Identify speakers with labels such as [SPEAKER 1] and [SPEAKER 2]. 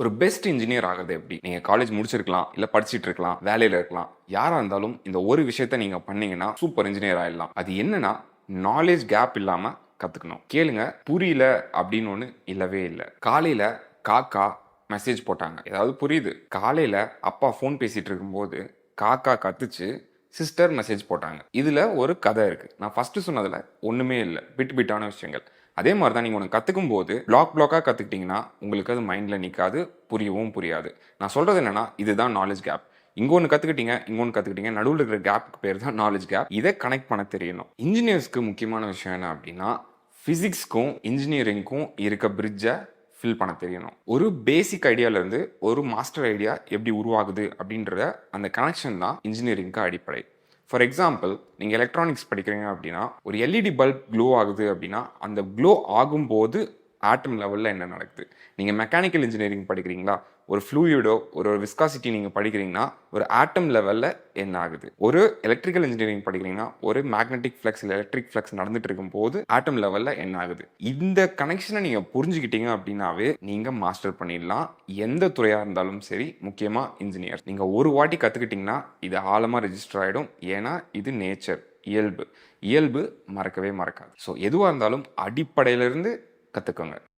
[SPEAKER 1] ஒரு best engineer ஆகிறது எப்படி? நீங்க காலேஜ் முடிச்சிருக்கலாம், இல்ல படிச்சிட்டு இருக்கலாம், வேலையில இருக்கலாம். யாரா இருந்தாலும் இந்த ஒரு விஷயத்த நீங்க பண்ணீங்கன்னா சூப்பர் இன்ஜினியர் ஆயிடலாம். அது என்னன்னா, நாலேட்ஜ் கேப் இல்லாம கத்துக்கணும். கேளுங்க, புரியல அப்படின்னு ஒண்ணு இல்லவே இல்ல. காலையில காக்கா மெசேஜ் போட்டாங்க. ஏதாவது புரியுது. காலையில அப்பா ஃபோன் பேசிட்டு இருக்கும்போது காக்கா கத்துச்சு. சிஸ்டர் மெசேஜ் போட்டாங்க. இதுல ஒரு கதை இருக்கு. நான் ஃபர்ஸ்ட் சொன்னதுல ஒண்ணுமே இல்ல. பிட் பிட்டான விஷயங்கள். அதே மாதிரி தான் நீங்கள் ஒன்று கற்றுக்கும் போது பிளாக்காக கற்றுக்கிட்டிங்கன்னா உங்களுக்கு அது மைண்டில் நிற்காது, புரியவும் புரியாது. நான் சொல்கிறது என்னென்னா இதுதான் நாலேஜ் கேப். இங்கே ஒன்று கற்றுக்கிட்டீங்க, இங்கே ஒன்று கற்றுக்கிட்டீங்க, நடுவில் இருக்கிற கேப்புக்கு பேர் தான் நாலேஜ் கேப். இதை கனெக்ட் பண்ண தெரியணும். இன்ஜினியர்ஸ்க்கு முக்கியமான விஷயம் என்ன அப்படின்னா, ஃபிசிக்ஸ்க்கும் இன்ஜினியரிங்க்கும் இருக்க பிரிட்ஜை ஃபில் பண்ண தெரியணும். ஒரு பேசிக் ஐடியாவிலேருந்து ஒரு மாஸ்டர் ஐடியா எப்படி உருவாகுது அப்படின்றத அந்த கனெக்ஷன் தான் இன்ஜினியரிங்க்கு அடிப்படை. ஃபார் எக்ஸாம்பிள், நீங்கள் எலக்ட்ரானிக்ஸ் படிக்கிறீங்க அப்படின்னா ஒரு எல்இடி பல்ப் க்ளோ ஆகுது அப்படின்னா அந்த க்ளோ ஆகும்போது ஆட்டம் லெவலில் என்ன நடக்குது. நீங்கள் மெக்கானிக்கல் இன்ஜினியரிங் படிக்கிறீங்களா, ஒரு ஃப்ளூயிடோ ஒரு விஸ்காசிட்டி நீங்கள் படிக்கிறீங்கன்னா ஒரு ஆட்டம் லெவலில் என்ன ஆகுது. ஒரு எலக்ட்ரிக்கல் இன்ஜினியரிங் படிக்கிறீங்கன்னா ஒரு மேக்னெட்டிக் ஃப்ளக்ஸ் இல்லை எலக்ட்ரிக் ஃப்ளக்ஸ் நடந்துட்டு இருக்கும் போது ஆட்டம் லெவலில் என்ன ஆகுது. இந்த கனெக்ஷனை நீங்கள் புரிஞ்சுக்கிட்டீங்க அப்படின்னாவே நீங்கள் மாஸ்டர் பண்ணிடலாம். எந்த துறையாக இருந்தாலும் சரி, முக்கியமாக இன்ஜினியர். நீங்கள் ஒரு வாட்டி கற்றுக்கிட்டிங்கன்னா இது ஆழமாக ரெஜிஸ்டர் ஆகிடும். ஏன்னா இது நேச்சர், இயல்பு. இயல்பு மறக்கவே மறக்காது. ஸோ எதுவாக இருந்தாலும் அடிப்படையிலிருந்து கற்றுக்கோங்க.